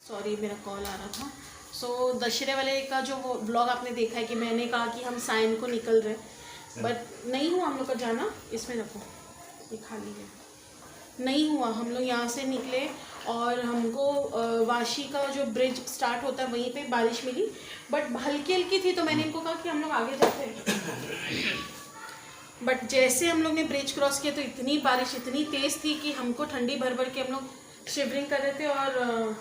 Sorry मेरा call आ रहा था। सो दशहरे वाले का जो वो ब्लॉग आपने देखा है कि मैंने कहा कि हम साइन को निकल रहे, बट नहीं हुआ हम लोग का जाना। इसमें रखो, ये खाली है, नहीं हुआ। हम लोग यहाँ से निकले और हमको वाशी का जो ब्रिज स्टार्ट होता है वहीं पे बारिश मिली, बट हल्की हल्की थी। तो मैंने इनको कहा कि हम लोग आगे जाते हैं, बट जैसे हम लोग ने ब्रिज क्रॉस किया तो इतनी बारिश इतनी तेज़ थी कि हमको ठंडी भर भर के हम लोग शिवरिंग कर रहे थे। और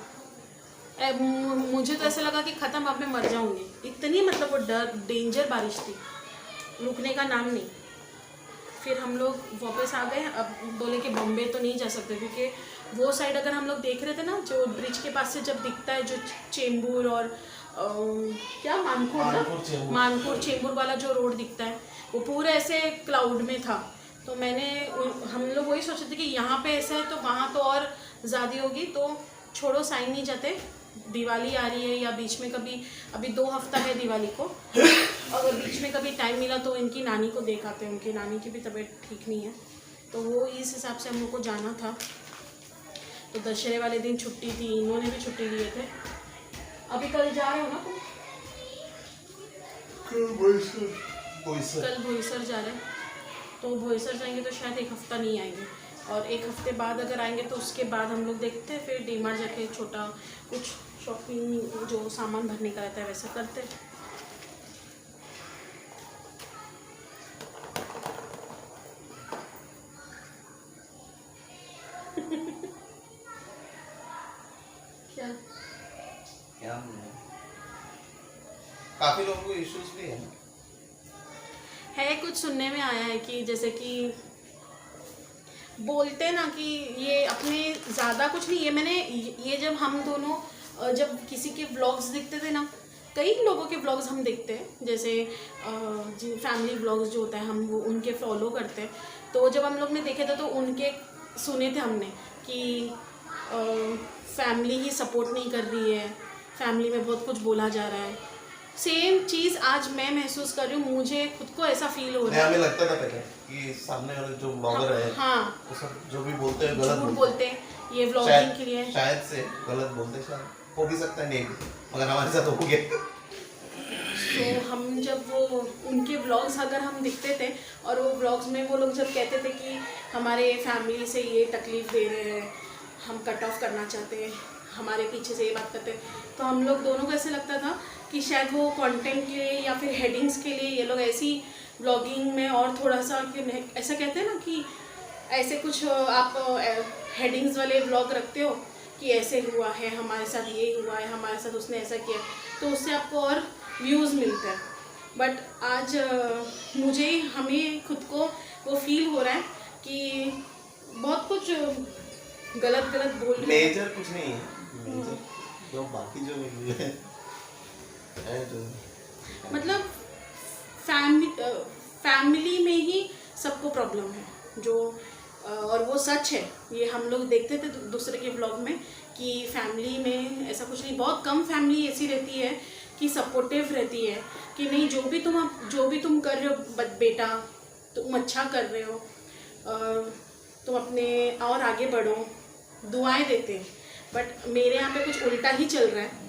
मुझे तो ऐसा लगा कि ख़त्म, अब मैं मर जाऊंगी, इतनी मतलब वो डेंजर बारिश थी, रुकने का नाम नहीं। फिर हम लोग वापस आ गए। अब बोले कि बॉम्बे तो नहीं जा सकते, क्योंकि वो साइड अगर हम लोग देख रहे थे ना, जो ब्रिज के पास से जब दिखता है जो चेंबूर और क्या मानपुर चेंबूर वाला जो रोड दिखता है वो पूरा ऐसे क्लाउड में था। तो हम लोग वही सोचे थे कि यहाँ पे ऐसा है तो वहाँ तो और ज़्यादा होगी। तो छोड़ो, साइन नहीं जाते। दिवाली आ रही है या बीच में कभी, अभी 2 हफ्ता है दिवाली को, अगर बीच में कभी टाइम मिला तो इनकी नानी को देख आते हैं। उनकी नानी की भी तबीयत ठीक नहीं है, तो वो इस हिसाब से हम लोग को जाना था। तो दशहरे वाले दिन छुट्टी थी, इन्होंने भी छुट्टी लिए थे। अभी कल जा रहे हो ना तुम? कल बोईसर जा रहे हैं। तो बोईसर जाएंगे तो शायद 1 हफ्ता नहीं आएंगे, और 1 हफ्ते बाद अगर आएंगे तो उसके बाद हम लोग देखते हैं, फिर डीमार्ट जाके छोटा कुछ शॉपिंग जो सामान भरने का रहता है वैसा करते हैं। क्या काफी लोगों को इश्यूज भी है कुछ सुनने में आया है कि जैसे कि बोलते हैं ना कि ये अपने ज़्यादा कुछ नहीं, ये जब हम दोनों जब किसी के व्लॉग्स दिखते थे ना, कई लोगों के व्लॉग्स हम देखते हैं, जैसे फैमिली व्लॉग्स जो होता है हम वो उनके फॉलो करते हैं। तो जब हम लोग ने देखे थे तो उनके सुने थे हमने कि फैमिली ही सपोर्ट नहीं कर रही है, फैमिली में बहुत कुछ बोला जा रहा है। सेम चीज़ आज मैं महसूस कर रही हूँ, मुझे खुद को ऐसा फील हो रहा है। हमें लगता था पहले कि सामने वाले जो ब्लॉगर है, हाँ, तो सब जो भी बोलते हैं गलत बोलते हैं, ये व्लॉगिंग के लिए शायद से गलत बोलते, शायद हो भी सकता है, नहीं मगर हमारे साथ हो गया। तो हम जब वो उनके व्लॉग्स अगर हम दिखते थे और वो व्लॉग्स में वो लोग जब कहते थे कि हमारे फैमिली से ये तकलीफ़ दे रहे हैं, हम कट ऑफ करना चाहते हैं, हमारे पीछे से ये बात करते हैं, तो हम लोग दोनों को ऐसे लगता था कि शायद वो कंटेंट के लिए या फिर हेडिंग्स के लिए ये लोग ऐसी व्लॉगिंग में और थोड़ा सा ऐसा कहते हैं ना कि ऐसे कुछ आप हेडिंग्स वाले व्लॉग रखते हो कि ऐसे हुआ है, हमारे साथ ये हुआ है, हमारे साथ उसने ऐसा किया, तो उससे आपको और व्यूज़ मिलते हैं। बट आज हमें खुद को वो फील हो रहा है कि बहुत कुछ गलत बोल रहे हैं। मेजर कुछ नहीं है, मेजर जो बाकी जो है जो मतलब फैमिली में ही सबको प्रॉब्लम है जो, और वो सच है। ये हम लोग देखते थे दूसरे के ब्लॉग में कि फैमिली में ऐसा कुछ नहीं, बहुत कम फैमिली ऐसी रहती है कि सपोर्टिव रहती है कि नहीं जो भी तुम कर रहे हो बेटा, तुम अच्छा कर रहे हो, तुम अपने और आगे बढ़ो, दुआएं देते हैं। बट मेरे यहाँ पे कुछ उल्टा ही चल रहा है,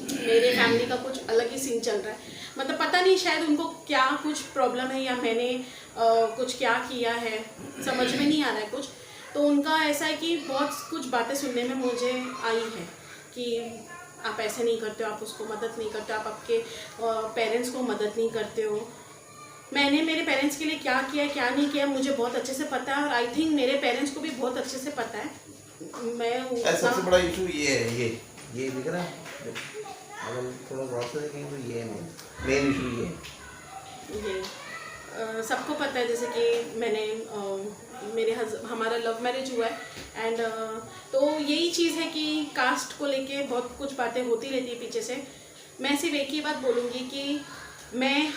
मेरे फैमिली का कुछ अलग ही सीन चल रहा है। मतलब पता नहीं शायद उनको क्या कुछ प्रॉब्लम है या मैंने कुछ क्या किया है, समझ में नहीं आ रहा है कुछ। तो उनका ऐसा है कि बहुत कुछ बातें सुनने में मुझे आई है कि आप ऐसे नहीं करते हो, आप उसको मदद नहीं करते हो, आप आपके पेरेंट्स को मदद नहीं करते हो। मैंने मेरे पेरेंट्स के लिए क्या किया क्या नहीं किया मुझे बहुत अच्छे से पता है, और आई थिंक मेरे पेरेंट्स को भी बहुत अच्छे से पता है। मैं सबसे बड़ा इशू ये है, ये दिख रहा है, अगर थोड़ा गौर से देखेंगे तो ये मेन इशू ये सबको पता है। जैसे कि मैंने हमारा लव मैरिज हुआ है, एंड तो यही चीज़ है कि कास्ट को लेके बहुत कुछ बातें होती रहती है पीछे से। मैं सिर्फ एक ही बात बोलूँगी कि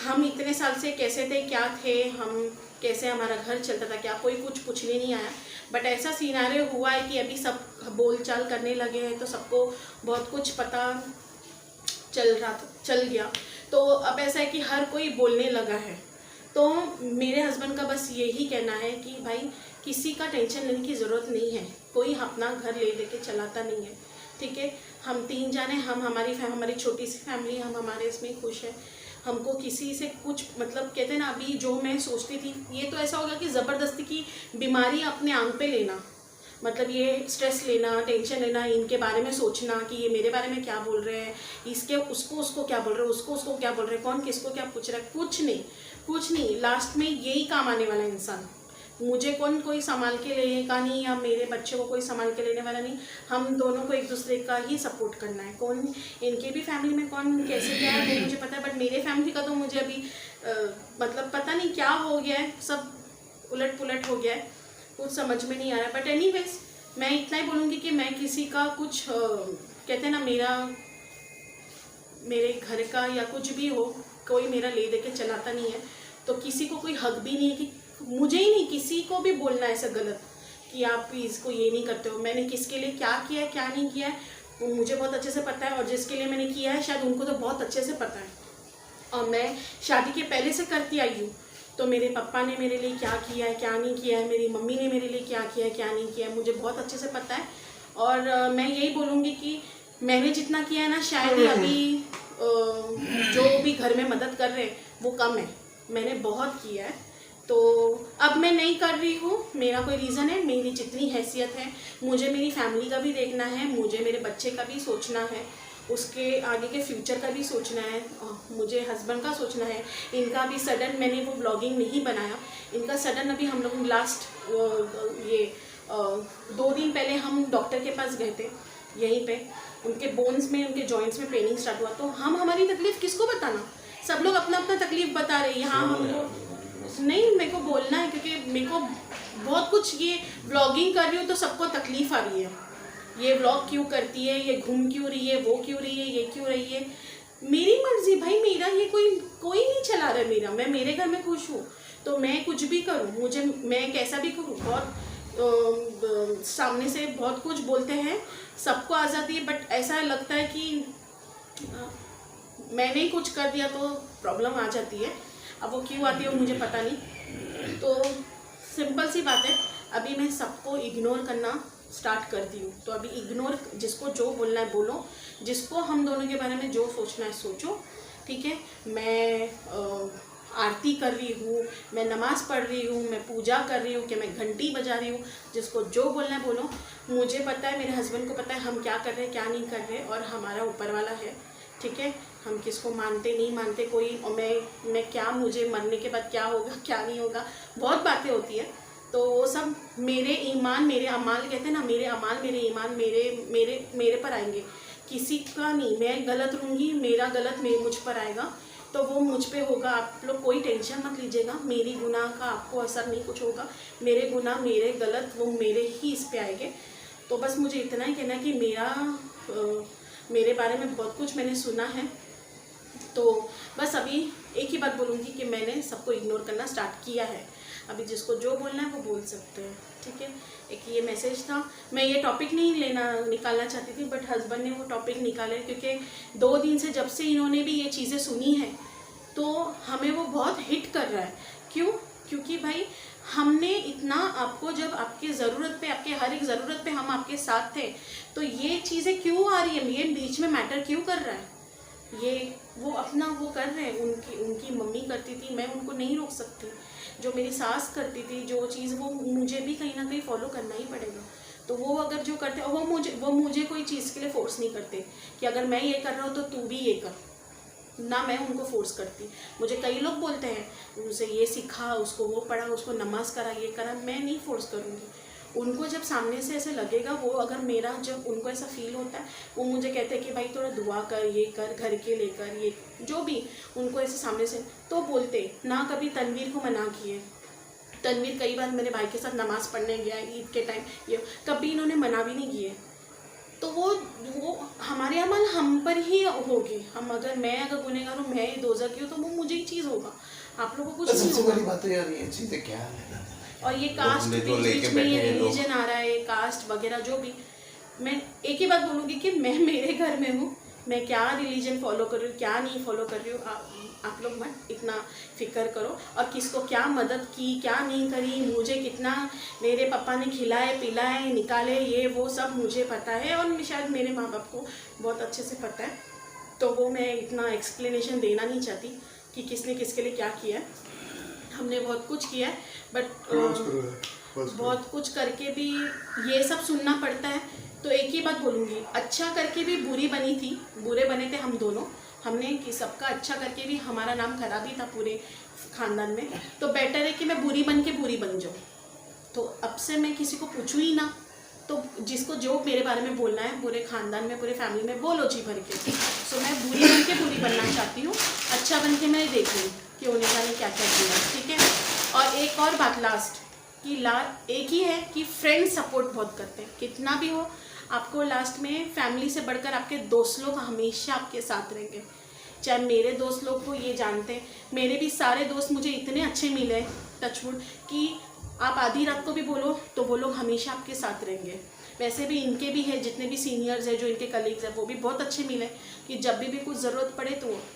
हम इतने साल से कैसे थे, क्या थे हम, कैसे हमारा घर चलता था, क्या कोई कुछ पूछने नहीं आया। बट ऐसा सिनारियो हुआ है कि अभी सब बोलचाल करने लगे हैं, तो सबको बहुत कुछ पता चल गया। तो अब ऐसा है कि हर कोई बोलने लगा है। तो मेरे हस्बैंड का बस यही कहना है कि भाई किसी का टेंशन लेने की ज़रूरत नहीं है, कोई अपना घर ले लेके चलाता नहीं है, ठीक है, हम 3 जाने, हम हमारी छोटी सी फैमिली, हम हमारे इसमें खुश है। हमको किसी से कुछ मतलब कहते हैं ना, अभी जो मैं सोचती थी ये तो ऐसा होगा कि ज़बरदस्ती की बीमारी अपने आंग पे लेना, मतलब ये स्ट्रेस लेना, टेंशन लेना, इनके बारे में सोचना कि ये मेरे बारे में क्या बोल रहे हैं, इसके उसको क्या बोल रहे हैं, उसको क्या बोल रहे हैं, कौन किसको क्या पूछ रहा है, कुछ नहीं। लास्ट में यही काम आने वाला इंसान, मुझे कोई संभाल के लेगा नहीं, या मेरे बच्चे को कोई संभाल के लेने वाला नहीं। हम दोनों को एक दूसरे का ही सपोर्ट करना है। कौन इनके भी फैमिली में कौन कैसे क्या है वो मुझे पता है, बट मेरे फैमिली का तो मुझे अभी मतलब पता नहीं क्या हो गया है, सब उलट पुलट हो गया है, कुछ समझ में नहीं आ रहा है। बट एनीवेज मैं इतना ही बोलूँगी कि मैं किसी का कुछ कहते हैं ना, मेरे घर का या कुछ भी हो, कोई मेरा ले दे के चलाता नहीं है, तो किसी को कोई हक भी नहीं है कि मुझे ही नहीं, किसी को भी बोलना ऐसा गलत कि आप इसको ये नहीं करते हो। मैंने किसके लिए क्या किया है क्या नहीं किया है वो मुझे बहुत अच्छे से पता है, और जिसके लिए मैंने किया है शायद उनको तो बहुत अच्छे से पता है। और मैं शादी के पहले से करती आई हूँ, तो मेरे पापा ने मेरे लिए क्या किया है क्या नहीं किया है, मेरी मम्मी ने मेरे लिए क्या किया है क्या नहीं किया है, मुझे बहुत अच्छे से पता है। और मैं यही बोलूँगी कि मैंने जितना किया है ना, शायद ही अभी जो भी घर में मदद कर रहे हैं वो कम है, मैंने बहुत किया है। तो अब मैं नहीं कर रही हूँ, मेरा कोई रीज़न है, मेरी जितनी हैसियत है, मुझे मेरी फैमिली का भी देखना है, मुझे मेरे बच्चे का भी सोचना है, उसके आगे के फ्यूचर का भी सोचना है, मुझे हस्बैंड का सोचना है। इनका भी सडन, मैंने वो ब्लॉगिंग नहीं बनाया, इनका सडन अभी हम लोग लास्ट 2 दिन पहले हम डॉक्टर के पास गए थे, यहीं पे उनके बोन्स में, उनके जॉइंट्स में पेनिंग स्टार्ट हुआ। तो हम हमारी तकलीफ़ किसको बताना, सब लोग अपना अपना तकलीफ़ बता रहे हैं। यहाँ हमको नहीं, मेरे को बोलना है क्योंकि मेरे को बहुत कुछ, ये ब्लॉगिंग कर रही हूँ तो सबको तकलीफ़ आ रही है, ये ब्लॉग क्यों करती है, ये घूम क्यों रही है, वो क्यों रही है, ये क्यों रही है। मेरी मर्जी भाई, मेरा ये कोई नहीं चला रहा है मेरा, मैं मेरे घर में खुश हूँ तो मैं कुछ भी करूँ, मुझे मैं कैसा भी करूँ। बहुत सामने से बहुत कुछ बोलते हैं, सबको आज़ादी है, बट ऐसा लगता है कि मैंने ही कुछ कर दिया तो प्रॉब्लम आ जाती है। अब वो क्यों आती है मुझे पता नहीं। तो सिंपल सी बात है, अभी मैं सबको इग्नोर करना स्टार्ट कर दी हूँ। तो अभी इग्नोर, जिसको जो बोलना है बोलो, जिसको हम दोनों के बारे में जो सोचना है सोचो, ठीक है। मैं आरती कर रही हूँ, मैं नमाज़ पढ़ रही हूँ, मैं पूजा कर रही हूँ, कि मैं घंटी बजा रही हूँ, जिसको जो बोलना है बोलो। मुझे पता है, मेरे हस्बैंड को पता है हम क्या कर रहे हैं क्या नहीं कर रहे, और हमारा ऊपर वाला है, ठीक है। हम किसको मानते नहीं मानते कोई, और मैं क्या, मुझे मरने के बाद क्या होगा क्या नहीं होगा, बहुत बातें होती है। तो वो सब मेरे ईमान, मेरे अमाल कहते हैं ना, मेरे अमाल मेरे ईमान मेरे पर आएंगे, किसी का नहीं। मैं गलत रहूँगी, मेरा गलत मुझ पर आएगा, तो वो मुझ पे होगा। आप लोग कोई टेंशन मत लीजिएगा, मेरी गुनाह का आपको असर नहीं कुछ होगा, मेरे गुनाह मेरे गलत वो मेरे ही इस पे आएंगे। तो बस मुझे इतना ही कहना है कि मेरे बारे में बहुत कुछ मैंने सुना है, तो बस अभी एक ही बात बोलूँगी कि मैंने सबको इग्नोर करना स्टार्ट किया है। अभी जिसको जो बोलना है वो बोल सकते हैं, ठीक है। एक ये मैसेज था, मैं ये टॉपिक नहीं निकालना चाहती थी, बट हस्बैंड ने वो टॉपिक निकाले, क्योंकि 2 दिन से जब से इन्होंने भी ये चीज़ें सुनी है तो हमें वो बहुत हिट कर रहा है। क्यों? क्योंकि भाई हमने इतना आपको, जब आपकी ज़रूरत पे, आपके हर एक ज़रूरत पे हम आपके साथ थे, तो ये चीज़ें क्यों आ रही है, ये बीच में मैटर क्यों कर रहा है? ये वो अपना वो कर रहे हैं, उनकी मम्मी करती थी, मैं उनको नहीं रोक सकती। जो मेरी सास करती थी, जो चीज़ वो मुझे भी कहीं ना कहीं फॉलो करना ही पड़ेगा। तो वो अगर जो करते, वो मुझे कोई चीज़ के लिए फोर्स नहीं करते कि अगर मैं ये कर रहा हूँ तो तू भी ये कर, ना मैं उनको फोर्स करती। मुझे कई लोग बोलते हैं उसे ये सिखा, उसको वो पढ़ा, उसको नमाज करा, ये करा, मैं नहीं फोर्स करूँगी। उनको जब सामने से ऐसे लगेगा, वो अगर मेरा, जब उनको ऐसा फील होता है, वो मुझे कहते हैं कि भाई थोड़ा दुआ कर, ये कर, घर के लेकर, ये जो भी उनको ऐसे सामने से तो बोलते ना। कभी तनवीर को मना किए, तनवीर कई बार मेरे भाई के साथ नमाज़ पढ़ने गया ईद के टाइम, ये कभी इन्होंने मना भी नहीं किए। तो वो हमारे अमल हम पर ही होगी। मैं अगर गुनहगार हूँ, मैं दोज़ख की हूँ, तो वो मुझे ही चीज़ होगा, आप लोगों को कुछ नहीं होगा। बड़ी बात है यार, ये चीज़ें क्या है। और ये कास्ट बीच में ये रिलीजन आ रहा है, कास्ट वगैरह जो भी, मैं एक ही बात बोलूँगी कि मैं मेरे घर में हूँ, मैं क्या रिलीजन फॉलो कर रही हूँ, क्या नहीं फॉलो कर रही हूँ, आप लोग मत इतना फिक्र करो। और किसको क्या मदद की, क्या नहीं करी, मुझे कितना मेरे पापा ने खिलाए पिलाए निकाले, ये वो सब मुझे पता है, और शायद मेरे माँ बाप को बहुत अच्छे से पता है। तो वो मैं इतना एक्सप्लेनेशन देना नहीं चाहती कि किसने किसके लिए क्या किया है। हमने बहुत कुछ किया है, बट बहुत कुछ करके भी ये सब सुनना पड़ता है। तो एक ही बात बोलूँगी, अच्छा करके भी बुरी बनी थी, बुरे बने थे हम दोनों। हमने कि सबका अच्छा करके भी हमारा नाम खराब ही था पूरे ख़ानदान में। तो बेटर है कि मैं बुरी बन के बुरी बन जाऊँ। तो अब से मैं किसी को पूछूँ ही ना, तो जिसको जो मेरे बारे में बोलना है पूरे ख़ानदान में पूरे फैमिली में बोलो जी भर के। सो मैं बुरी बन के बुरी बनना चाहती हूँ, अच्छा बन के मैं देख लूँ कि उन्हें ने क्या क्या किया, ठीक है। और एक और बात लास्ट कि एक ही है कि फ्रेंड सपोर्ट बहुत करते हैं, कितना भी हो आपको लास्ट में फैमिली से बढ़कर आपके दोस्त लोग हमेशा आपके साथ रहेंगे। चाहे मेरे दोस्त लोग को ये जानते हैं, मेरे भी सारे दोस्त मुझे इतने अच्छे मिले टचवुड कि आप आधी रात को भी बोलो तो वो लोग हमेशा आपके साथ रहेंगे। वैसे भी इनके भी है, जितने भी सीनियर्स हैं जो इनके कलीग्स हैं वो भी बहुत अच्छे मिले कि जब भी कुछ ज़रूरत पड़े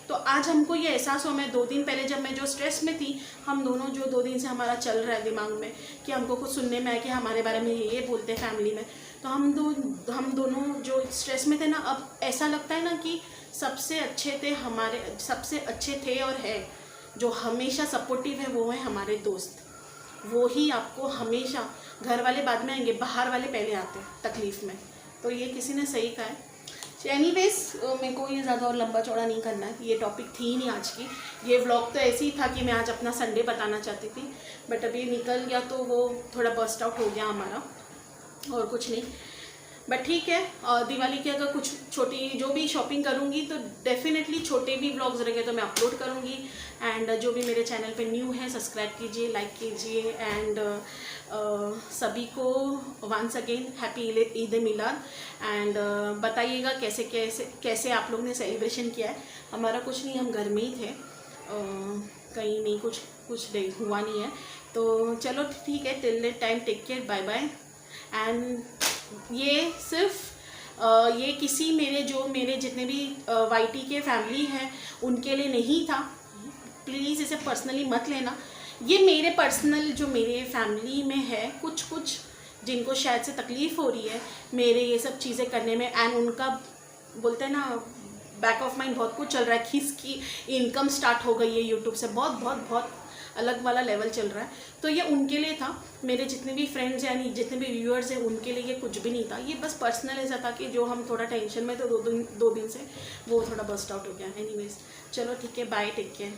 तो आज हमको ये एहसास हुआ। मैं 2 दिन पहले जब मैं जो स्ट्रेस में थी, हम दोनों जो 2 दिन से हमारा चल रहा है दिमाग में कि हमको कुछ सुनने में आया कि हमारे बारे में ये बोलते हैं फैमिली में, तो हम दोनों जो स्ट्रेस में थे ना, अब ऐसा लगता है ना कि सबसे अच्छे थे हमारे, सबसे अच्छे थे और है जो हमेशा सपोर्टिव है वो है हमारे दोस्त। वो ही आपको हमेशा, घर वाले बाद में आएंगे, बाहर वाले पहले आते हैं तकलीफ़ में। तो ये किसी ने सही कहा है। एनीवेज मेरे को ये ज़्यादा और लंबा चौड़ा नहीं करना है, ये टॉपिक थी ही नहीं आज की। ये व्लॉग तो ऐसे ही था कि मैं आज अपना संडे बताना चाहती थी, बट अभी निकल गया तो वो थोड़ा बर्स्ट आउट हो गया हमारा, और कुछ नहीं। बट ठीक है, दिवाली की अगर कुछ छोटी जो भी शॉपिंग करूँगी तो डेफिनेटली छोटे भी व्लॉग्स रहेंगे तो मैं अपलोड करूँगी। एंड जो भी मेरे चैनल पे न्यू है सब्सक्राइब कीजिए, लाइक कीजिए। एंड सभी को once again happy Eid Milad. And बताइएगा कैसे आप लोग ने सेलिब्रेशन किया है। हमारा कुछ नहीं, हम घर में ही थे, कहीं नहीं, कुछ हुआ नहीं है। तो चलो ठीक है, till that time take care, bye bye. And ये सिर्फ ये किसी मेरे जितने भी वाईटी के फैमिली हैं उनके लिए नहीं था, प्लीज़ इसे पर्सनली मत लेना। ये मेरे पर्सनल जो मेरे फैमिली में है कुछ जिनको शायद से तकलीफ़ हो रही है मेरे ये सब चीज़ें करने में, एंड उनका बोलते हैं ना बैक ऑफ माइंड बहुत कुछ चल रहा है कि इसकी इनकम स्टार्ट हो गई है यूट्यूब से, बहुत अलग वाला लेवल चल रहा है। तो ये उनके लिए था, मेरे जितने भी फ्रेंड्स यानी जितने भी व्यूअर्स हैं उनके लिए ये कुछ भी नहीं था। ये बस पर्सनल ऐसा था कि जो हम थोड़ा टेंशन में तो 2 दिन से वो थोड़ा बस्ट आउट हो गया। एनीवेज चलो ठीक है, बाय, टेक केयर।